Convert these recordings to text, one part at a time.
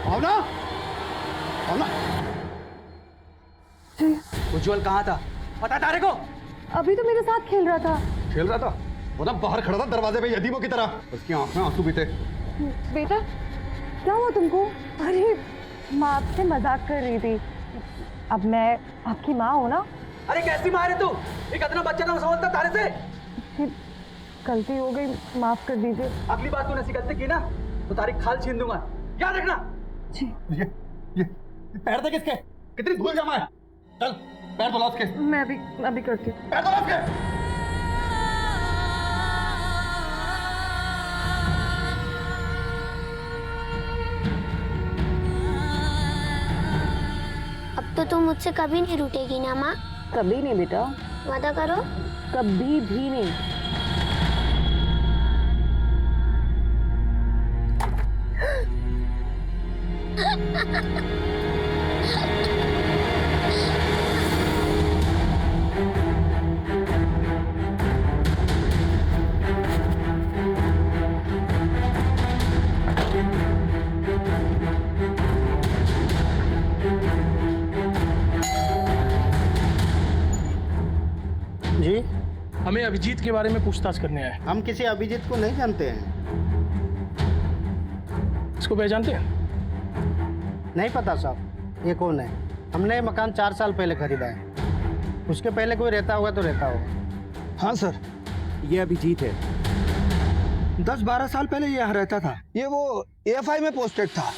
भावना, भावना। उज्जवल कहाँ था पता तारे को? अभी तो मेरे साथ खेल रहा था। खेल रहा था? वो ना बाहर खड़ा था दरवाजे पे यतीमों की तरह, उसकी आंख में आंसू भी थे। बेटा क्या हुआ तुमको? अरे माँ आपसे मजाक कर रही थी। अब मैं आपकी माँ हूँ ना। अरे कैसी माँ है तू? एक इतना बच्चा ना समझता तारे से। गलती हो गई, माफ कर दीजिए। अगली बार तूने ऐसी गलती की ना तो तारी खाल छीन दूंगा, याद रखना। जी। ये पैर थे किसके? कितनी धूल जमा है। चल पैर धुला उसके। मैं अभी करती हूँ। पैर धुला उसके। अब तो तुम मुझसे कभी नहीं रूठेगी ना माँ? कभी नहीं बेटा, वादा करो। कभी भी नहीं। जी, हमें अभिजीत के बारे में पूछताछ करने आए। हम किसी अभिजीत को नहीं जानते हैं। इसको पहचानते हैं? नहीं पता साहब, ये कौन है? हमने ये मकान 4 साल पहले खरीदा है। उसके पहले कोई रहता होगा तो रहता होगा। हाँ सर, ये अभिजीत है। 10-12 साल पहले ये यहाँ रहता था। ये वो AFI में पोस्टेड था,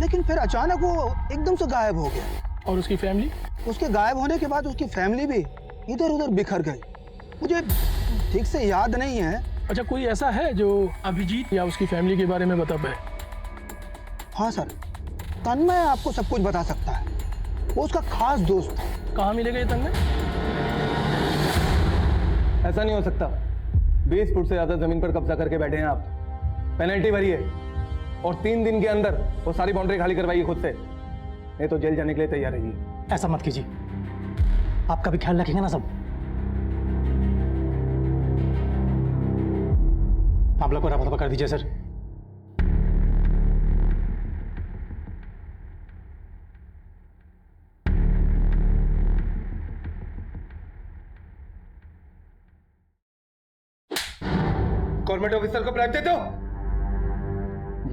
लेकिन फिर अचानक वो एकदम से गायब हो गया। और उसकी फैमिली? उसके गायब होने के बाद उसकी फैमिली भी इधर उधर बिखर गई। मुझे ठीक से याद नहीं है। अच्छा, कोई ऐसा है जो अभिजीत या उसकी फैमिली के बारे में बता पाए? हाँ सर, तन्मय आपको सब कुछ बता सकता है। वो उसका खास दोस्त था। कहाँ मिलेगा ये तन्मय? ऐसा नहीं हो सकता। 20 फुट से ज्यादा जमीन पर कब्जा करके बैठे हैं आप। पेनल्टी भरी है और 3 दिन के अंदर वो सारी बाउंड्री खाली करवाइए खुद से, नहीं तो जेल जाने के लिए तैयार रहिए। ऐसा मत कीजिए, आपका भी ख्याल रखेंगे ना सब। आप लोग को रफा कर दीजिए सर। गवर्नमेंट ऑफिसर को ब्राइब देते हो?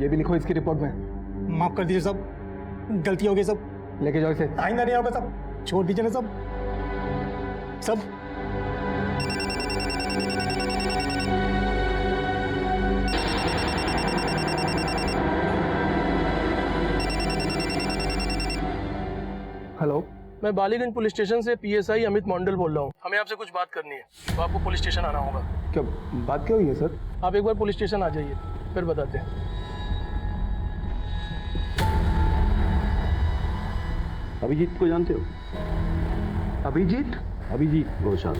ये भी लिखो इसकी रिपोर्ट में। माफ कर दीजिए सब, गलती हो गई सब। लेके जाओ इसे। आइंदा नहीं होगा सब, छोड़ दीजिए ना सब। सब हेलो, मैं बालीगंज पुलिस स्टेशन से PSI अमित मंडल बोल रहा हूँ। हमें आपसे कुछ बात करनी है, तो आपको पुलिस स्टेशन आना होगा। क्या बात क्या हुई है सर? आप एक बार पुलिस स्टेशन आ जाइए, फिर बताते हैं। अभिजीत को जानते हो? अभिजीत? अभिजीत घोषाल।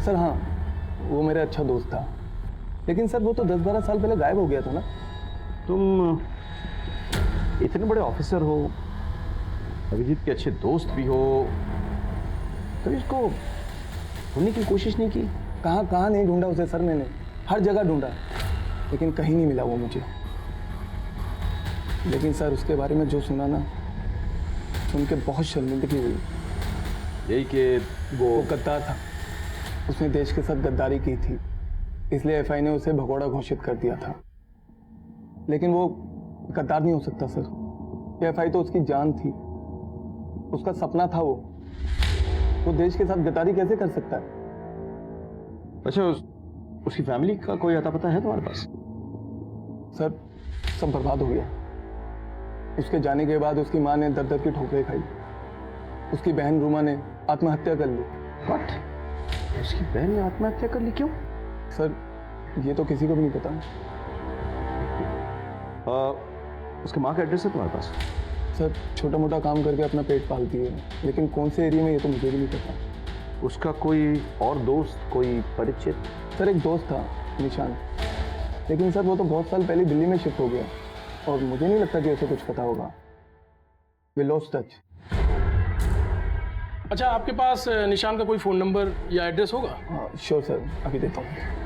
सर हाँ, वो मेरा अच्छा दोस्त था, लेकिन सर वो तो 10-12 साल पहले गायब हो गया था ना। तुम इतने बड़े ऑफिसर हो, अभिजीत के अच्छे दोस्त भी हो, कभी इसको ढूंढने की कोशिश नहीं की? कहाँ नहीं ढूंढा उसे सर, मैंने हर जगह ढूंढा, लेकिन कहीं नहीं मिला वो मुझे। लेकिन सर उसके बारे में जो सुना ना, सुन के बहुत शर्मिंदगी हुई। यही कि वो गद्दार था, उसने देश के साथ गद्दारी की थी, इसलिए FI ने उसे भगोड़ा घोषित कर दिया था। लेकिन वो गद्दार नहीं हो सकता सर। FI तो उसकी जान थी, उसका सपना था। वो देश के साथ गद्दारी कैसे कर सकता है? अच्छा, उसकी फैमिली का कोई अता पता है तुम्हारे पास? सर सब बर्बाद हो गया। उसके जाने के बाद उसकी माँ ने दर-दर की ठोकरें खाई। उसकी बहन रूमा ने आत्महत्या कर ली। व्हाट? उसकी बहन ने आत्महत्या कर ली? क्यों? सर ये तो किसी को भी नहीं पता। उसके माँ का एड्रेस है तुम्हारे पास? सर छोटा मोटा काम करके अपना पेट पालती है, लेकिन कौन से एरिया में ये तो मुझे भी नहीं पता। उसका कोई और दोस्त, कोई परिचित? सर एक दोस्त था निशान, लेकिन सर वो तो बहुत साल पहले दिल्ली में शिफ्ट हो गया और मुझे नहीं लगता कि उसे कुछ पता होगा। We lost touch. अच्छा, आपके पास निशान का कोई फ़ोन नंबर या एड्रेस होगा? हाँ श्योर सर, अभी देता हूँ।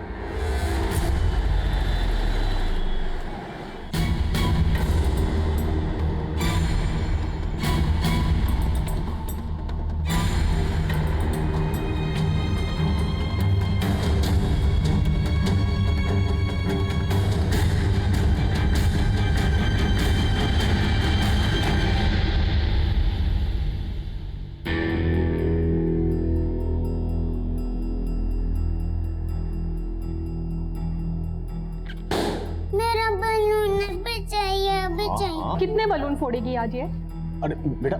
चाहिए। कितने बलून फोड़ेगी आज ये? अरे बेटा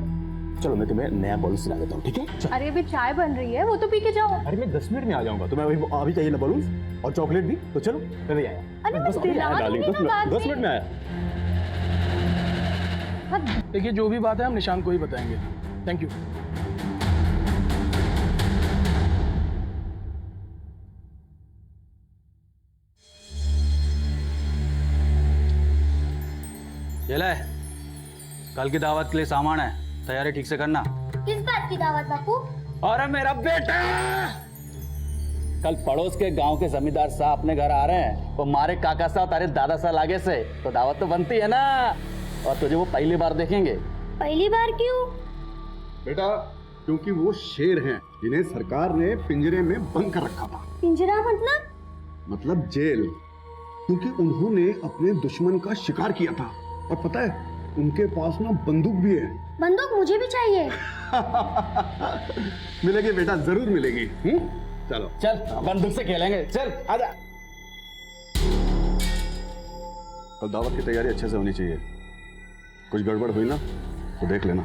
चलो मैं तुम्हें नया बॉल सिला देता हूँ, ठीक है? चल। अरे अभी चाय बन रही है, वो तो पी के जाओ। अरे मैं 10 मिनट में आ जाऊंगा, तुम्हें अभी चाहिए ना बलून और चॉकलेट भी, तो चलो मैं भी आया। अरे मैं दिला दूंगी ना बाद में। 10 मिनट में आया। देखिए जो भी बात है हम निशान को ही बताएंगे। Thank you. ये ले, कल की दावत के लिए सामान है, तैयारी ठीक से करना। किस बात की दावत बापू? अरे मेरा बेटा, कल पड़ोस के गांव के जमींदार साहब अपने घर आ रहे हैं। वो हमारे काका साहब तारे दादा साहब आगे से, तो दावत तो बनती है ना। और तुझे वो पहली बार देखेंगे। पहली बार क्यों? बेटा क्योंकि वो शेर हैं जिन्हें सरकार ने पिंजरे में बंद कर रखा था। पिंजरा मतलब जेल, क्योंकि उन्होंने अपने दुश्मन का शिकार किया था। और पता है उनके पास ना बंदूक भी है। बंदूक मुझे भी चाहिए। मिलेगी बेटा, जरूर मिलेगी। चलो चल बंदूक से खेलेंगे, चल आजा। कल दावत की तैयारी अच्छे से होनी चाहिए, कुछ गड़बड़ हुई ना तो देख लेना।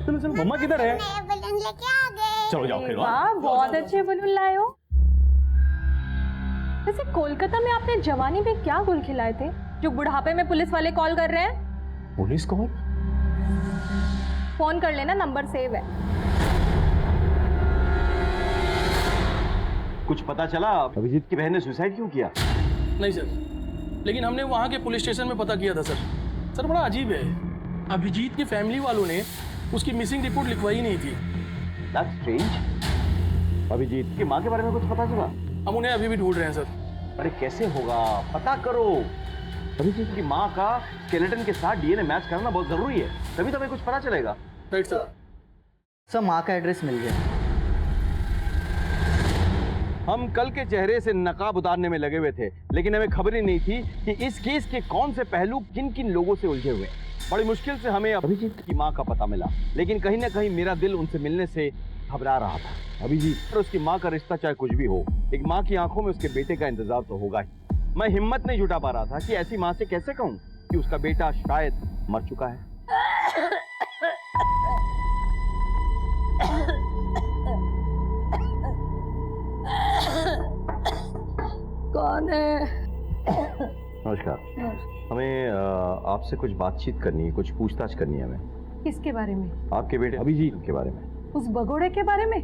चलो चलो, मम्मा किधर है? बलून लेके आ गए। चलो जाओ खेलो। वाह, बहुत अच्छे बलून लाए हो। वैसे कोलकाता में आपने जवानी में क्या गुल खिलाए थे जो बुढ़ापे में पुलिस वाले कॉल कर रहे हैं? Police call? फोन कर लेना, नंबर सेव है। कुछ पता चला अभिजीत की बहन ने सुसाइड क्यों किया? नहीं सर, लेकिन हमने वहाँ के पुलिस स्टेशन में पता किया था सर। सर बड़ा अजीब है, अभिजीत की फैमिली वालों ने उसकी मिसिंग रिपोर्ट लिखवाई नहीं थी। That's strange। अभिजीत की माँ के बारे में कुछ पता चला? हम उन्हें अभी भी ढूंढ रहे हैं सर। अरे कैसे होगा, पता करो। अभिजीत की माँ का स्केलेटन के साथ डीएनए मैच करना बहुत जरूरी है, तभी तो हमें कुछ पता चलेगा। Right sir. सर माँ का एड्रेस मिल गया। हम कल के चेहरे से नकाब उतारने में लगे हुए थे, लेकिन हमें खबर ही नहीं थी कि इस केस के कौन से पहलू किन किन लोगों से उलझे हुए हैं। बड़ी मुश्किल से हमें अभिजीत की माँ का पता मिला, लेकिन कहीं ना कहीं मेरा दिल उनसे मिलने से घबरा रहा था। अभिजीत और उसकी माँ का रिश्ता चाहे कुछ भी हो, एक माँ की आंखों में उसके बेटे का इंतजार तो होगा ही। मैं हिम्मत नहीं जुटा पा रहा था कि ऐसी माँ से कैसे कहूँ कि उसका बेटा शायद मर चुका है। कौन है? नमस्कार। हमें आपसे कुछ बातचीत करनी है, कुछ पूछताछ करनी है हमें। किसके बारे में? आपके बेटे अभिजीत के बारे में। उस भगोड़े के बारे में?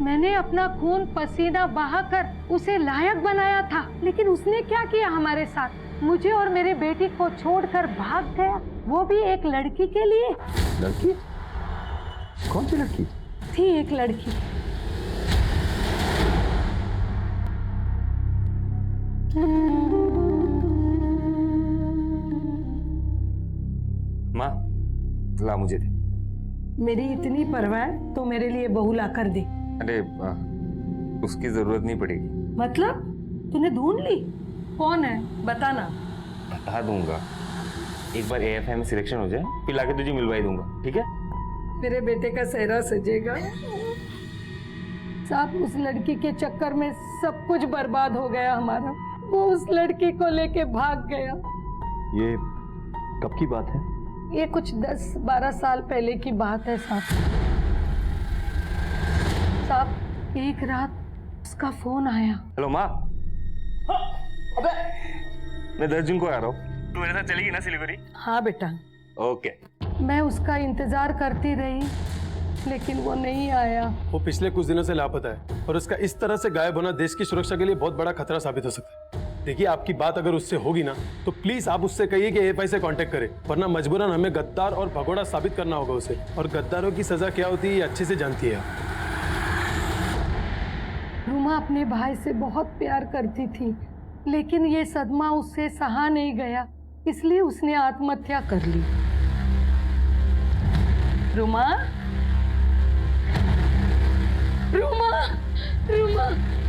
मैंने अपना खून पसीना बहाकर उसे लायक बनाया था, लेकिन उसने क्या किया हमारे साथ? मुझे और मेरे बेटी को छोड़कर भाग गया, वो भी एक लड़की के लिए। लड़की? कौन सी लड़की? थी एक लड़की। माँ ला मुझे दे। मेरी इतनी परवाह है तो मेरे लिए बहू ला कर दी। अरे उसकी जरूरत नहीं पड़ेगी। मतलब तूने ढूंढ ली? कौन है बताना। बता दूंगा, एक बार AFI में सिलेक्शन हो जाए फिर लाके तुझे मिलवा ही दूंगा, ठीक है? मेरे बेटे का सेहरा सजेगा। साहब उस लड़की के चक्कर में सब कुछ बर्बाद हो गया हमारा। वो उस लड़की को लेके भाग गया। ये कब की बात है? ये कुछ 10-12 साल पहले की बात है साहब। साहब एक रात उसका फोन आया। हेलो माँ। अबे मैं 10 जून को आ रहा हूँ, तू मेरे साथ चलेगी ना सिलीगुड़ी? हाँ बेटा। ओके। मैं उसका इंतजार करती रही, लेकिन वो नहीं आया। वो पिछले कुछ दिनों से लापता है और उसका इस तरह से गायब होना देश की सुरक्षा के लिए बहुत बड़ा खतरा साबित हो सकता है। देखिए आपकी बात अगर उससे होगी ना तो प्लीज आप उससे कहिए कि AFI से कांटेक्ट करे, वरना मजबूरन हमें गद्दार और भगोड़ा साबित करना होगा उसे। और गद्दारों की सजा क्या होती है ये अच्छे से जानती है। रूमा अपने भाई से बहुत प्यार करती थी, लेकिन ये सदमा उससे सहा नहीं गया, इसलिए उसने आत्महत्या कर ली। रूमा, रूमा, रूमा,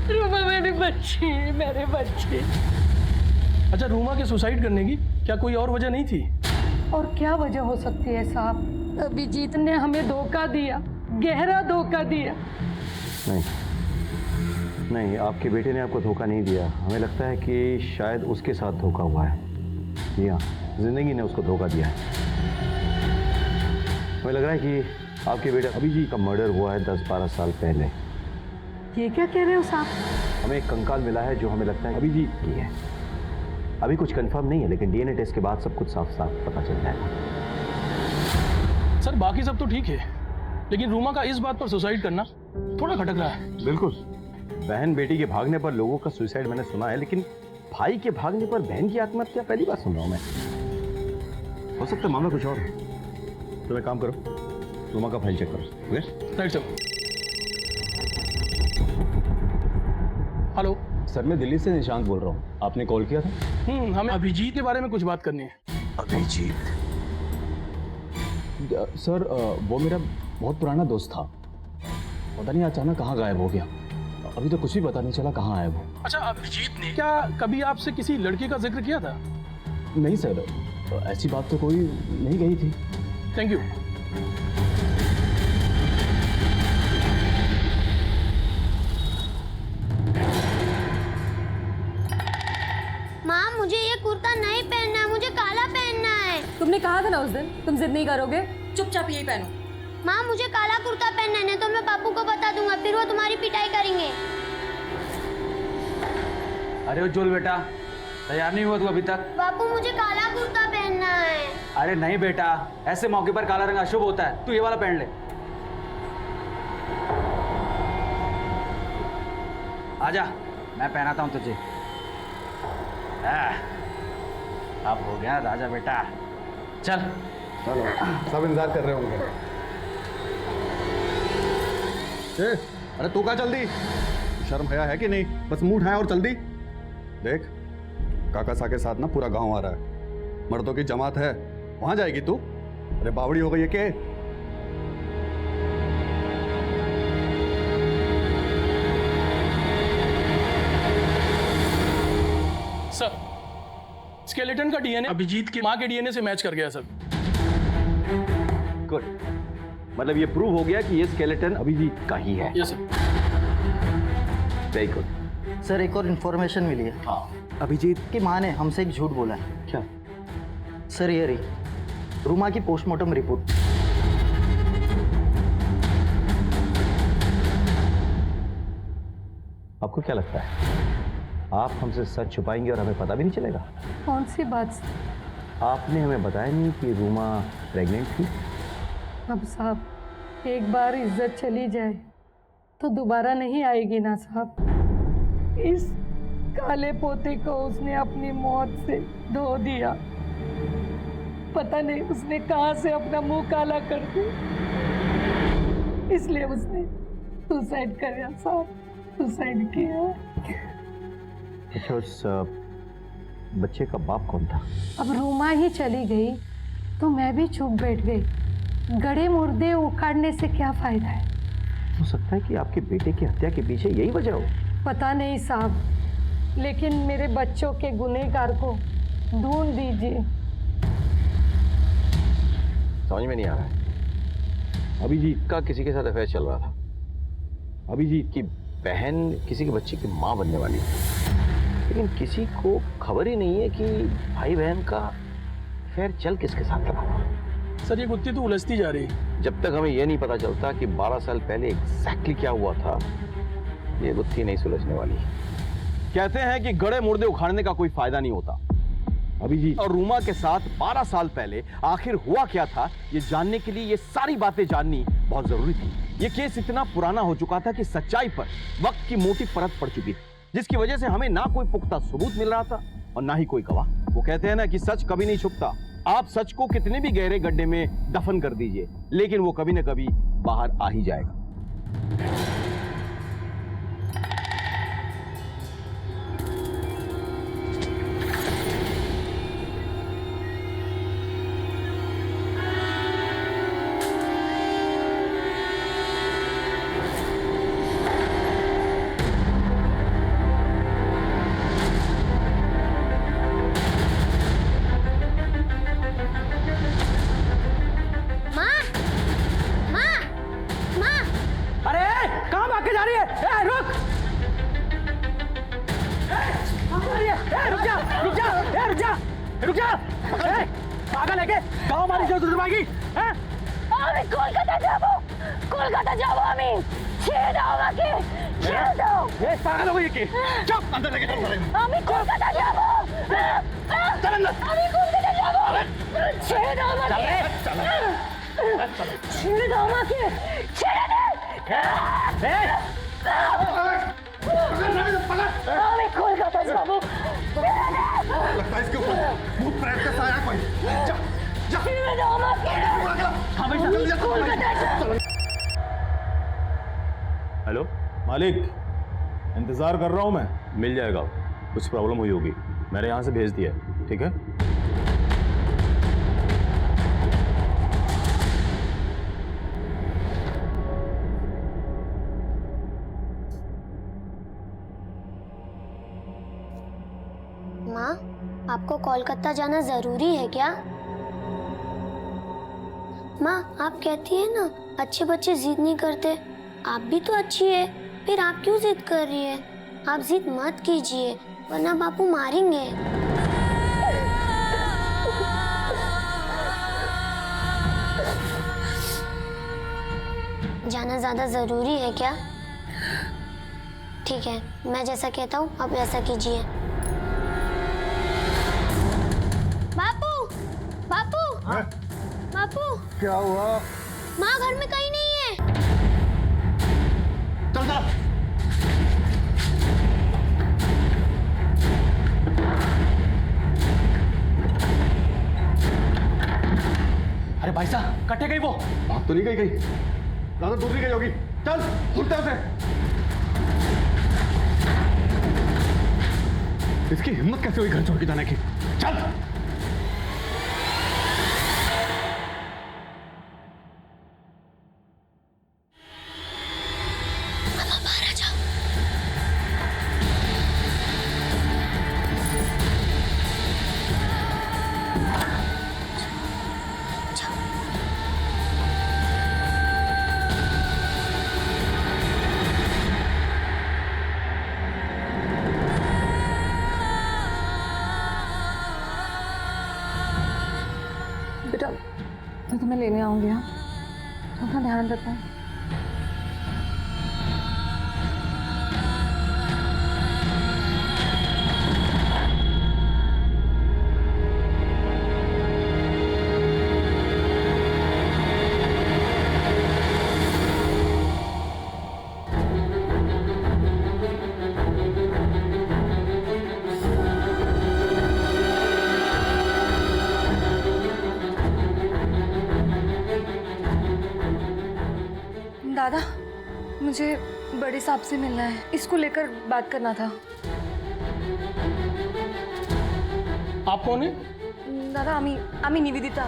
रूमा मेरे बच्चे। अच्छा, रूमा के सुसाइड करने की क्या कोई और वजह नहीं थी? और क्या वजह हो सकती है साहब? अभिजीत ने हमें धोखा दिया, गहरा धोखा दिया। नहीं नहीं, आपके बेटे ने आपको धोखा नहीं दिया। हमें लगता है कि शायद उसके साथ धोखा हुआ है। जी हाँ, जिंदगी ने उसको धोखा दिया है। हमें लग रहा है कि आपके बेटे अभिजीत का मर्डर हुआ है 10-12 साल पहले। ये क्या कह रहे हो साहब? हमें एक कंकाल मिला है जो हमें लगता है अभिजीत की है। अभी कुछ कंफर्म नहीं है, लेकिन डीएनए टेस्ट के बाद सब कुछ साफ साफ पता चल जाएगा। सर बाकी सब तो ठीक है, लेकिन रूमा का इस बात पर सुसाइड करना थोड़ा खटक रहा है। बिल्कुल, बहन बेटी के भागने पर लोगों का सुसाइड मैंने सुना है, लेकिन भाई के भागने पर बहन की आत्महत्या पहली बार सुन रहा हूं मैं। हो सकता है मामला कुछ और हो। तो एक काम करो, रूमा का फाइल चेक करो। Okay right sir. Hello sir, मैं दिल्ली से निशांत बोल रहा हूँ। आपने कॉल किया था? हमें अभिजीत के बारे में कुछ बात करनी है। अभिजीत? सर वो मेरा बहुत पुराना दोस्त था। पता नहीं अचानक कहाँ गायब हो गया। अभी तो कुछ भी पता नहीं चला कहाँ है वो। अच्छा, अभिजीत ने क्या कभी आपसे किसी लड़के का जिक्र किया था? नहीं सर, ऐसी बात तो कोई नहीं कही थी। Thank you. माँ मुझे ये कुर्ता नहीं पहनना है, मुझे काला पहनना है। तुमने कहा था ना उस दिन तुम जिद नहीं करोगे, चुपचाप यही पहनो। माँ मुझे काला कुर्ता पहनना है, नहीं तो मैं पापू को बता दूंगा, फिर वो तुम्हारी पिटाई करेंगे। अरे उज्जवल बेटा, तैयार नहीं हुआ तू अभी तक? पापू मुझे काला कुर्ता पहनना है। अरे नहीं बेटा, ऐसे मौके पर काला रंग अशुभ होता है। तू ये वाला पहन ले। आजा, मैं पहनाता हूँ तुझे। अब हो गया राजा बेटा। चल चलो, सब इंतजार कर रहे होंगे। अरे तू कहाँ जल्दी? शर्म हया है कि नहीं? बस मुंह उठाया और जल्दी। देख, काका सा के साथ ना पूरा गांव आ रहा है, मर्दों की जमात है, वहां जाएगी तू? अरे बावड़ी हो गई है के? सर, स्केलेटन का डीएनए अभिजीत की माँ के डीएनए से मैच कर गया सर। गुड, मतलब ये प्रूव हो गया कि ये स्केलेटन अभिजीत का ही है। Yes sir. Very good. Sir एक और इन्फॉर्मेशन मिली है। हाँ, अभिजीत की माँ ने हमसे एक झूठ बोला है। क्या? सर ये रही रूमा की पोस्टमार्टम रिपोर्ट। आपको क्या लगता है आप हमसे सच छुपाएंगे और हमें पता भी नहीं चलेगा? कौन सी बात? आपने हमें बताया नहीं कि रूमा प्रेग्नेंट थी। अब साहब, एक बार इज्जत चली जाए तो दोबारा नहीं आएगी ना साहब। इस काले पोते को उसने अपनी मौत से धो दिया। पता नहीं उसने कहां से अपना मुंह काला कर दिया, इसलिए उसने सुसाइड किया साहब, सुसाइड किया। अच्छा, उस बच्चे का बाप कौन था? अब रूमा ही चली गई तो मैं भी चुप बैठ गई। गड़े मुर्दे उखाड़ने से क्या फायदा है? हो सकता है कि आपके बेटे की हत्या के पीछे यही वजह हो। पता नहीं साहब, लेकिन मेरे बच्चों के गुनहगार को ढूंढ दीजिए। समझ में नहीं आ रहा है। अभिजीत का किसी के साथ अफेयर चल रहा था। अभिजीत की बहन किसी के बच्चे की माँ बनने वाली है, लेकिन किसी को खबर ही नहीं है कि भाई बहन का अफेयर चल किसके साथ रहा। सर ये गुत्थी तो उलझती जा रही है। जब तक हमें यह नहीं पता चलता कि 12 साल पहले एग्जैक्टली क्या हुआ था, ये गुत्थी नहीं सुलझने वाली। कहते हैं कि गड़े मुर्दे उखाड़ने का कोई फायदा नहीं होता। अभिजीत और रूमा के साथ 12 साल पहले आखिर हुआ क्या था, ये जानने के लिए ये सारी बातें जाननी बहुत जरूरी थी। ये केस इतना पुराना हो चुका था कि सच्चाई पर वक्त की मोटी परत पड़ चुकी थी, जिसकी वजह से हमें ना कोई पुख्ता सबूत मिल रहा था और ना ही कोई गवाह। वो कहते हैं ना कि सच कभी नहीं छुपता। आप सच को कितने भी गहरे गड्ढे में दफन कर दीजिए, लेकिन वो कभी ना कभी बाहर आ ही जाएगा। माँ, माँ, माँ, अरे कहाँ रही है? रुक! रुक जा! रुक जा! रुक जा! रुक जा! पागल है के? गाँव हमारी इज्जत उतरवाएगी? আমি কলকাতা যাব কলকাতা যাব আমি ছেড়ে দাও আমাকে ছেড়ে দাও ये पागल हो गई कि? चुप! अंदर लेके चल रहे हैं। আমি কলকাতা যাব चल अंदर। আমি কলকাতা যাব ছেড়ে দাও আমাকে ছেড়ে দাও আমাকে ছেড়ে দে আমি কলকাতা যাব लगता है इसके ऊपर भूत प्रेत का साया कोई जा जा ছেড়ে দাও আমাকে हाँ भाई जल्दी जा কলকাতা যাব हेलो मालिक इंतजार कर रहा हूं मैं। मिल जाएगा, कुछ प्रॉब्लम हुई होगी, मैंने यहाँ से भेज दिया है, ठीक है? माँ, आपको कोलकाता जाना जरूरी है क्या? माँ, आप कहती है ना अच्छे बच्चे जिद नहीं करते। आप भी तो अच्छी है, फिर आप क्यों जिद कर रही है? आप जिद मत कीजिए वरना बापू मारेंगे। जाना ज्यादा जरूरी है क्या? ठीक है, मैं जैसा कहता हूँ आप वैसा कीजिए। बापू, बापू, बापू, क्या हुआ? माँ घर में कहीं नहीं है। चल चल। अरे भाई साहब, कटे गई वो। भाग तो नहीं गई कहीं, ज्यादा दूर नहीं गई होगी। चल उल्टा उसे। इसकी हिम्मत कैसे हुई घर छोड़ के जाने की? चल बेटा मैं तुम्हें लेने आऊंगी। हाँ, तुम अपना ध्यान रखना। दादा, मुझे बड़े साहब से मिलना है, इसको लेकर बात करना था। आप कौन है? दादा, आमी निवेदिता।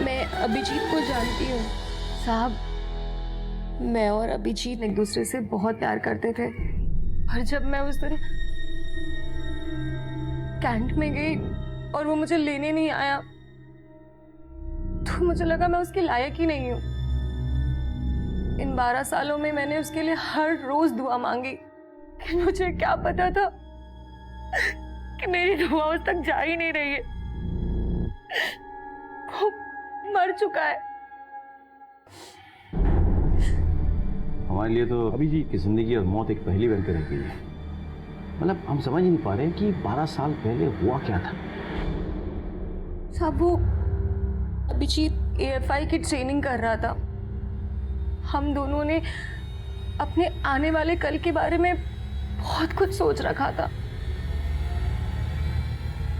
मैं अभिजीत को जानती हूँ। साहब, मैं और अभिजीत एक दूसरे से बहुत प्यार करते थे, और जब मैं उस दिन कैंट में गई और वो मुझे लेने नहीं आया तो मुझे लगा मैं उसके लायक ही नहीं हूँ। इन 12 सालों में मैंने उसके लिए हर रोज दुआ मांगी, कि मुझे क्या पता था कि मेरी दुआ उस तक जा ही नहीं रही है। वो मर चुका है। हमारे लिए तो अभिजीत की जिंदगी और मौत एक पहेली बनकर रह गई है। मतलब हम समझ ही नहीं पा रहे कि 12 साल पहले हुआ क्या था। साहब, वो अभिजीत AFI की ट्रेनिंग कर रहा था। हम दोनों ने अपने आने वाले कल के बारे में बहुत कुछ सोच रखा था।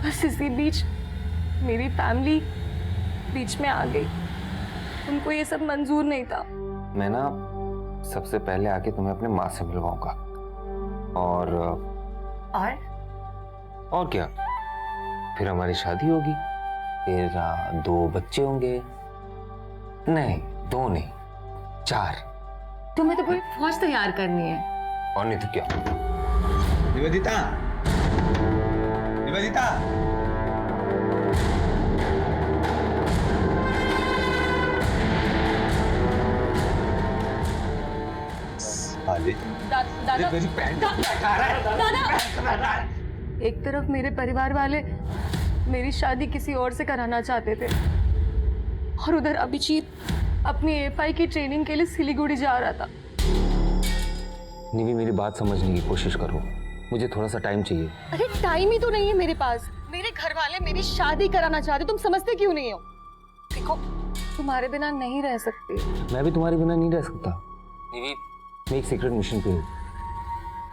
बस इसी बीच मेरी फैमिली बीच में आ गई। उनको ये सब मंजूर नहीं था। मैं ना सबसे पहले आके तुम्हें अपने माँ से मिलवाऊंगा। और क्या, फिर हमारी शादी होगी, फिर 2 बच्चे होंगे। नहीं, 2 नहीं, 4। तुम्हें तो पूरी फौज तैयार करनी है। और नहीं तो क्या। निवेदिता, निवेदिता, साले दादा एक तरफ मेरे परिवार वाले मेरी शादी किसी और से कराना चाहते थे और उधर अभिजीत अपनी एएफआई की ट्रेनिंग के लिए सिलीगुड़ी जा रहा था। निवी, मेरी बात समझने की कोशिश करो, मुझे थोड़ा सा टाइम चाहिए। अरे टाइम ही तो नहीं है मेरे पास। मेरे घर वाले मेरी शादी कराना चाहते, तुम समझते क्यों नहीं हो? देखो, तुम्हारे बिना नहीं रह सकती। मैं भी तुम्हारे बिना नहीं रह सकता निवी। मैं एक सीक्रेट मिशन पे हूँ,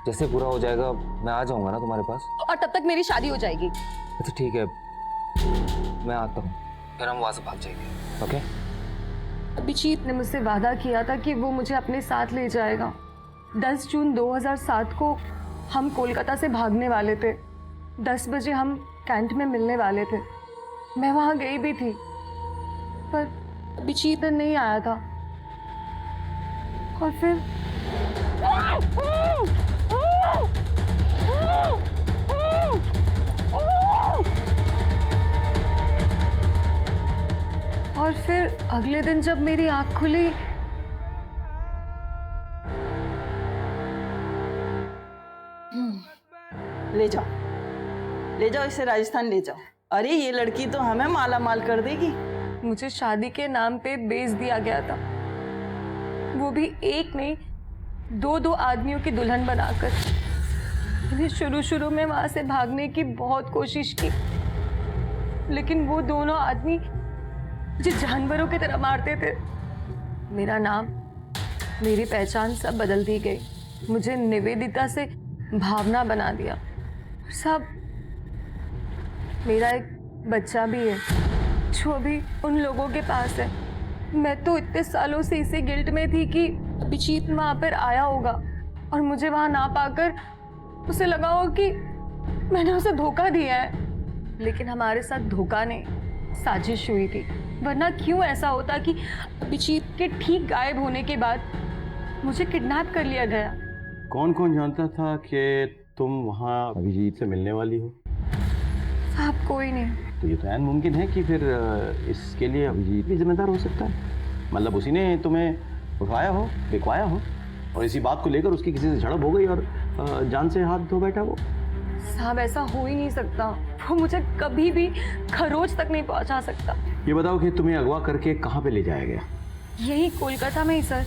जैसे पूरा हो जाएगा मैं आ जाऊंगा ना तुम्हारे पास, और तब तक मेरी शादी हो जाएगी। अच्छा ठीक है, मैं आता हूँ, फिर हम वहां से भाग जाएंगे। ओके? अभिजीत ने मुझसे वादा किया था कि वो मुझे अपने साथ ले जाएगा। 10 जून 2007 को हम कोलकाता से भागने वाले थे। 10 बजे हम कैंट में मिलने वाले थे। मैं वहां गई भी थी, पर अभिजीत नहीं आया था। और फिर अगले दिन जब मेरी आंख खुली, ले जाओ इसे राजस्थान ले जाओ। अरे ये लड़की तो हमें माला माल कर देगी। मुझे शादी के नाम पे बेच दिया गया था, वो भी एक नहीं 2 आदमियों की दुल्हन बनाकर। मैंने शुरू में वहां से भागने की बहुत कोशिश की, लेकिन वो दोनों आदमी मुझे जानवरों की तरह मारते थे। मेरा नाम, मेरी पहचान सब बदल दी गई। मुझे निवेदिता से भावना बना दिया। सब, मेरा एक बच्चा भी है जो अभी उन लोगों के पास है। मैं तो इतने सालों से इसी गिल्ट में थी कि अभिजीत वहां पर आया होगा और मुझे वहां ना पाकर उसे लगा हो कि मैंने उसे धोखा दिया है। लेकिन हमारे साथ धोखा नहीं, साजिश हुई थी। वरना क्यों ऐसा होता कि अभिजीत के ठीक गायब होने के बाद मुझे किडनैप कर लिया गया। कौन कौन जानता था कि तुम वहाँ अभिजीत से मिलने वाली हो? साहब, कोई नहीं। तो ये तो ऐन मुमकिन है कि फिर इसके लिए अभिजीत भी जिम्मेदार हो सकता है। मतलब उसी ने तुम्हें उठाया हो, बिकवाया हो, और इसी बात को लेकर उसकी किसी से झड़प हो गई और जान से हाथ धो बैठा वो। साहब, ऐसा हो ही नहीं सकता। वो मुझे कभी भी खरोच तक नहीं पहुंचा सकता। ये बताओ कि तुम्हें अगवा करके कहाँ पे ले जाया गया? यही कोलकाता में ही सर।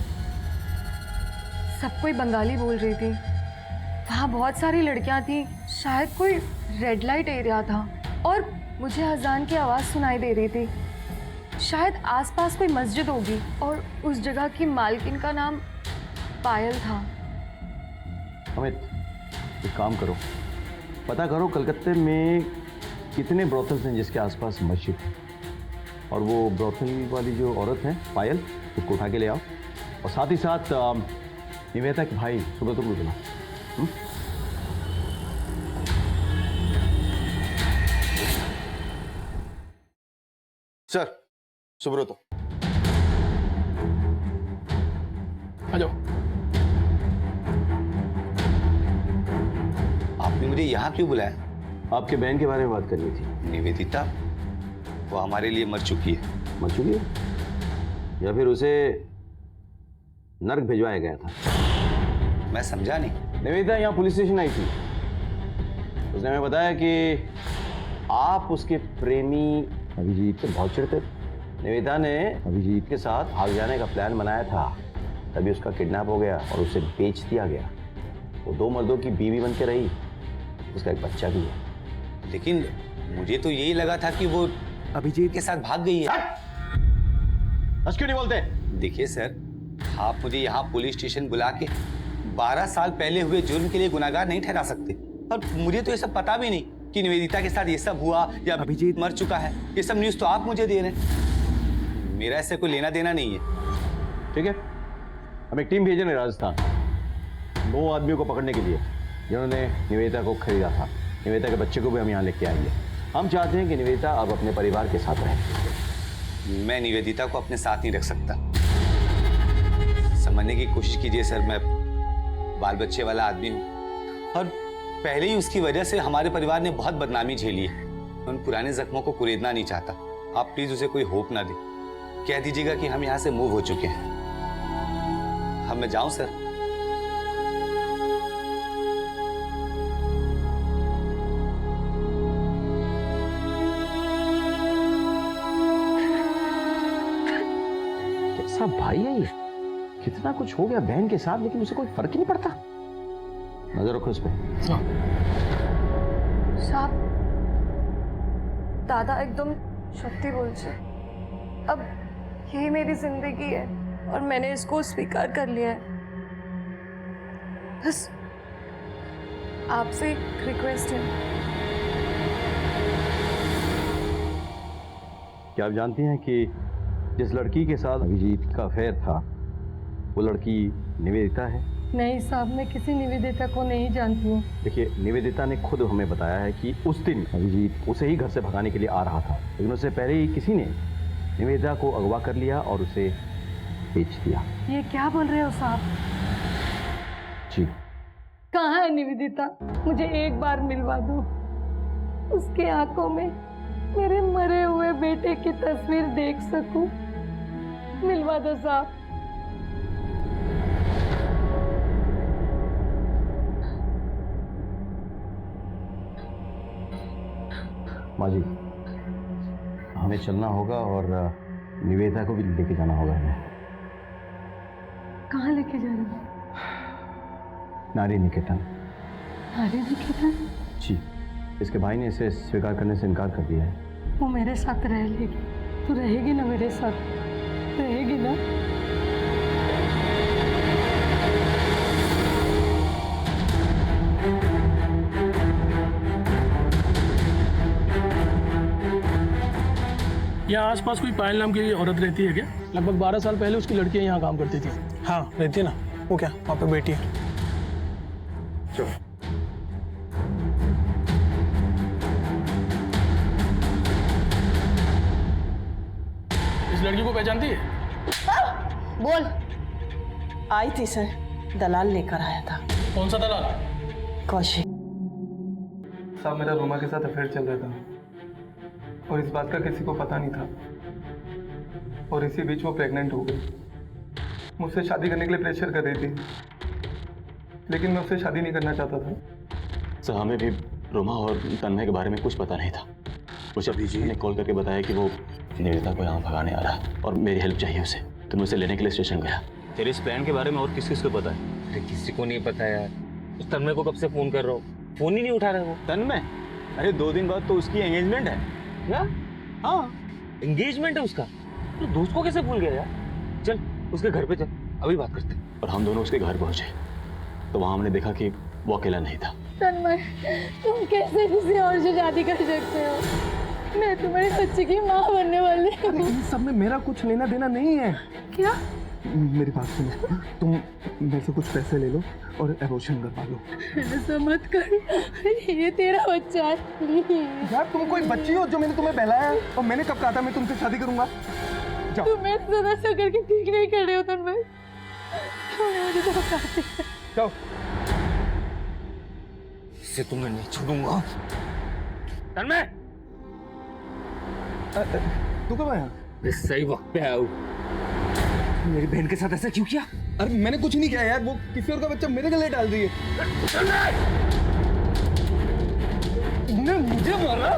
सब कोई बंगाली बोल रही थी। वहाँ बहुत सारी लड़कियाँ थी। शायद कोई रेड लाइट एरिया था और मुझे अजान की आवाज़ सुनाई दे रही थी। शायद आसपास कोई मस्जिद होगी और उस जगह की मालकिन का नाम पायल था। अमित, एक काम करो, पता करो कलकत्ते में कितने ब्रोथल्स हैं जिसके आसपास मस्जिद है, और वो ब्रोथल वाली जो औरत है पायल, उसको उठा के ले आओ। और साथ ही साथ निवेदिता के भाई सुब्रत को बुलाओ। सर, सुब्रत आ जाओ। आपने मुझे यहाँ क्यों बुलाया? आपके बहन के बारे में बात करनी थी। निवेदिता, वो हमारे लिए मर चुकी है। मर चुकी है या फिर उसे नर्क भिजवाया गया था? मैं समझा नहीं। निवेदिता यहाँ पुलिस स्टेशन आई थी। उसने हमें बताया कि आप उसके प्रेमी अभिजीत से बहुत चिढ़ते थे। निवेदिता ने अभिजीत के साथ भाग जाने का प्लान बनाया था, तभी उसका किडनैप हो गया और उसे बेच दिया गया। वो 2 मर्दों की बीवी बन के रही, उसका एक बच्चा भी है। लेकिन मुझे तो यही लगा था कि वो अभिजीत के साथ भाग गई है। बस क्यों नहीं बोलते? देखिए सर, आप मुझे यहाँ पुलिस स्टेशन बुला के 12 साल पहले हुए जुर्म के लिए गुनाहगार नहीं ठहरा सकते। और मुझे तो ये सब पता भी नहीं कि निवेदिता के साथ ये सब हुआ या अभिजीत मर चुका है। ये सब न्यूज़ तो आप मुझे दे रहे हैं। मेरा इससे कोई लेना देना नहीं है। ठीक है, हम एक टीम भेज रहे हैं राजस्थान 2 आदमियों को पकड़ने के लिए जिन्होंने निवेदिता को खरीदा था। निवेदिता के बच्चे को भी हम यहाँ लेके आएंगे। हम चाहते हैं कि निवेदिता अब अपने परिवार के साथ रहे। मैं निवेदिता को अपने साथ नहीं रख सकता। समझने की कोशिश कीजिए सर, मैं बाल बच्चे वाला आदमी हूँ और पहले ही उसकी वजह से हमारे परिवार ने बहुत बदनामी झेली है। मैं उन पुराने जख्मों को कुरेदना नहीं चाहता। आप प्लीज उसे कोई होप ना दें। कह दीजिएगा कि हम यहाँ से मूव हो चुके हैं। हम मैं जाऊं सर? इतना कुछ हो गया बहन के साथ, लेकिन उसे कोई फर्क ही नहीं पड़ता। नजर रखो इस पे। साहब, दादा एकदम सत्य बोल छे। अब यही मेरी जिंदगी है और मैंने इसको स्वीकार कर लिया है। बस आपसे एक रिक्वेस्ट है। क्या आप जानती हैं कि जिस लड़की के साथ अभिजीत का अफेयर था वो लड़की निवेदिता है? नहीं साहब, मैं किसी निवेदिता को नहीं जानती हूँ। देखिए, निवेदिता ने खुद हमें बताया है कि उस दिन अभिजीत उसे ही घर से भगाने के लिए आ रहा था, लेकिन उससे पहले ही किसी ने निवेदिता को अगवा कर लिया और उसे बेच दिया। ये क्या बोल रहे हो साहब? जी। कहाँ है निवेदिता? मुझे एक बार मिलवा दो। उसके आंखों में मेरे मरे हुए बेटे की तस्वीर देख सकूं। मिलवा दो साहब। माँ जी, हमें चलना होगा और निवेदिता को भी लेके जाना होगा हमें। कहाँ लेके जा रहे हो? नारी निकेतन। नारी निकेतन? जी, इसके भाई ने इसे स्वीकार करने से इनकार कर दिया है। वो मेरे साथ रह लेगी। तू रहेगी ना मेरे साथ? रहेगी ना? यहाँ आसपास कोई पायल नाम की औरत रहती है क्या? लगभग 12 साल पहले उसकी लड़कियाँ यहाँ काम करती थी। हाँ रहती है ना। वो क्या वहाँ पे बेटी है? चलो। इस लड़की को पहचानती है? बोल। आई थी सर, दलाल लेकर आया था। कौन सा दलाल? कौशिक। साहब, मेरा रोमा के साथ अफेयर चल रहा था और इस बात का किसी को पता नहीं था, और इसी बीच वो प्रेग्नेंट हो गई। मुझसे शादी करने के लिए प्रेशर कर रही थी, लेकिन मैं उससे शादी नहीं करना चाहता था। सर, हमें भी रोमा और तन्मय के बारे में कुछ पता नहीं था। मुझे अभिजीत ने कॉल करके बताया कि वो निवेदिता को यहाँ भगाने आ रहा है और मेरी हेल्प चाहिए उसे, तो मैं उसे लेने के लिए स्टेशन गया। तेरे इस प्लान के बारे में और किस किस को पता है? अरे किसी को नहीं पता यार। उस तन्मय को कब से फोन कर रहा हूँ, फोन ही नहीं उठा रहा है वो। तन्मय? अरे 2 दिन बाद तो उसकी एंगेजमेंट है। क्या? हाँ, एंगेजमेंट है उसका? तो दोस्त को कैसे भूल गया यार? चल उसके घर पे चल, अभी बात करते हैं। और हम दोनों उसके घर पहुंचे तो वहां हमने देखा कि वो अकेला नहीं था। तन्मय, तुम कैसे किसी और से शादी कर सकते हो? मैं तुम्हारे बच्चे की माँ बनने वाली हूँ। इन सब में मेरा कुछ लेना देना नहीं है। क्या? मेरी बात सुनो, तुम मेरे से कुछ पैसे ले लो और एबॉर्शन करवा लो। ऐसा मत कर, ये तेरा बच्चा है। प्लीज। यार तुम कोई बच्ची हो जो मैंने तुम्हें बहलाया है, और मैंने कब कहा था मैं तुमसे शादी करूंगा? जाओ। तुम मेरे साथ ऐसा करके ठीक नहीं कर रहे हो तन्मय। मुझे तो बताते। जाओ। इसे तो मैं नहीं छोड़ूंगा। तन्मय, तू कब आया? सही वक्त पे आया हूँ। मेरी बहन के साथ ऐसा क्यों किया? अरे मैंने कुछ नहीं किया यार, वो किसी और का बच्चा मेरे गले डाल रही है। मुझे मारा?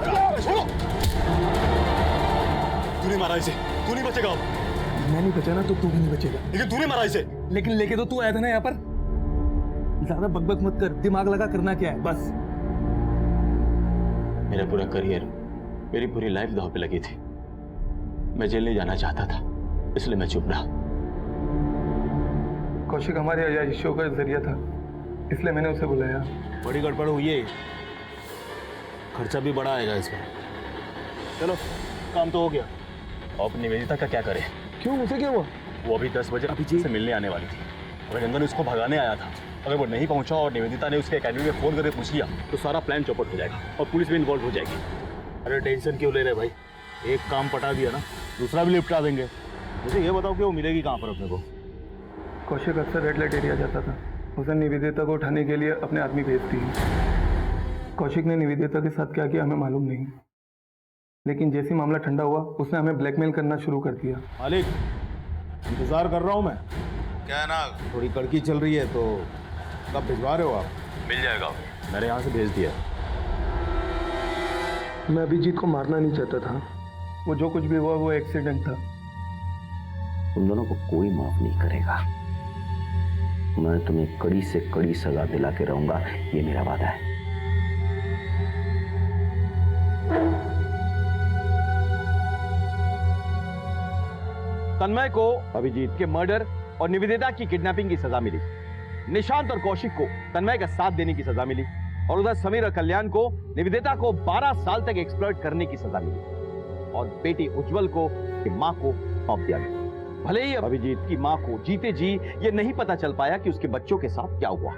तूने मारा इसे, तू नहीं बचेगा। मैं नहीं बचा ना तो तू भी नहीं बचेगा। लेकिन तूने मारा इसे। लेकिन लेके तो तू आया था ना यहाँ पर। ज्यादा बकबक मत कर, दिमाग लगा करना क्या है बस। मेरा पूरा करियर, मेरी पूरी लाइफ दांव पे लगी थी। मैं जेल नहीं जाना चाहता था, इसलिए मैं चुप रहा। कौशिक हमारे अयाशियों का जरिया था, इसलिए मैंने उसे बुलाया। बड़ी गड़बड़ हुई है, खर्चा भी बड़ा आएगा इसका। चलो काम तो हो गया। अब निवेदिता का क्या करे? क्यों, उसे क्या हुआ? वो अभी 10 बजे अभिजीत से मिलने आने वाली थी। रविंदर उसको भगाने आया था। अगर वो नहीं पहुंचा और निवेदिता ने उसके एकेडमी में फोन करके पूछ लिया तो सारा प्लान चौपट हो जाएगा और पुलिस भी इन्वॉल्व हो जाएगी। अरे टेंशन क्यों ले रहे भाई, एक काम पटा दिया ना, दूसरा भी निपटा देंगे। मुझे ये बताओ कि वो मिलेगी कहाँ पर अपने को? कौशिक अक्सर रेड लाइट एरिया जाता था। उसने निवेदिता को उठाने के लिए अपने आदमी भेज दिए। कौशिक ने निवेदिता के साथ क्या किया हमें मालूम नहीं, लेकिन जैसे मामला ठंडा हुआ उसने हमें ब्लैकमेल करना शुरू कर दिया। मालिक, इंतजार कर रहा हूँ मैं। क्या है ना, थोड़ी कड़की चल रही है तो कब भिजवा रहे हो आप? मिल जाएगा, मैंने यहाँ से भेज दिया। मैं अभिजीत को मारना नहीं चाहता था, वो जो कुछ भी हुआ वो एक्सीडेंट था। उन दोनों को कोई माफ नहीं करेगा। मैं तुम्हें कड़ी से कड़ी सजा दिला के रहूंगा, ये मेरा वादा है। तन्मय को अभिजीत के मर्डर और निवेदिता की किडनैपिंग की सजा मिली। निशांत और कौशिक को तन्मय का साथ देने की सजा मिली और उधर समीर और कल्याण को निवेदिता को 12 साल तक एक्सप्लॉइट करने की सजा मिली और बेटी उज्जवल को मां को सौंप दिया गया। भले ही अभिजीत की मां को जीते जी ये नहीं पता चल पाया कि उसके बच्चों के साथ क्या हुआ,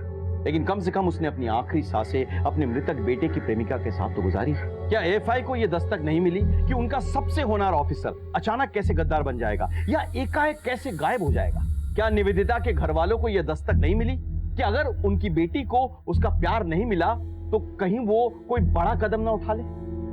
लेकिन कम से कम उसने अपनी आखिरी सांसें अपने मृतक बेटे की प्रेमिका के साथ तो गुजारी। क्या एएफआई को यह दस्तक नहीं मिली कि उनका सबसे होनहार ऑफिसर अचानक कैसे गद्दार बन जाएगा या एकाएक कैसे गायब हो जाएगा? क्या निवेदिता के घर वालों को यह दस्तक नहीं मिली कि अगर उनकी बेटी को उसका प्यार नहीं मिला तो कहीं वो कोई बड़ा कदम ना उठा ले?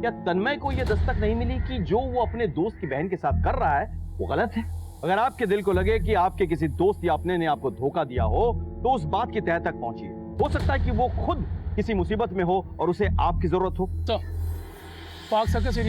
क्या तन्मय को यह दस्तक नहीं मिली कि जो वो अपने दोस्त की बहन के साथ कर रहा है वो गलत है? अगर आपके दिल को लगे कि आपके किसी दोस्त या अपने ने आपको धोखा दिया हो तो उस बात की तह तक पहुंचिए। हो सकता है कि वो खुद किसी मुसीबत में हो और उसे आपकी जरूरत हो। तो पाक सर्कस एरिया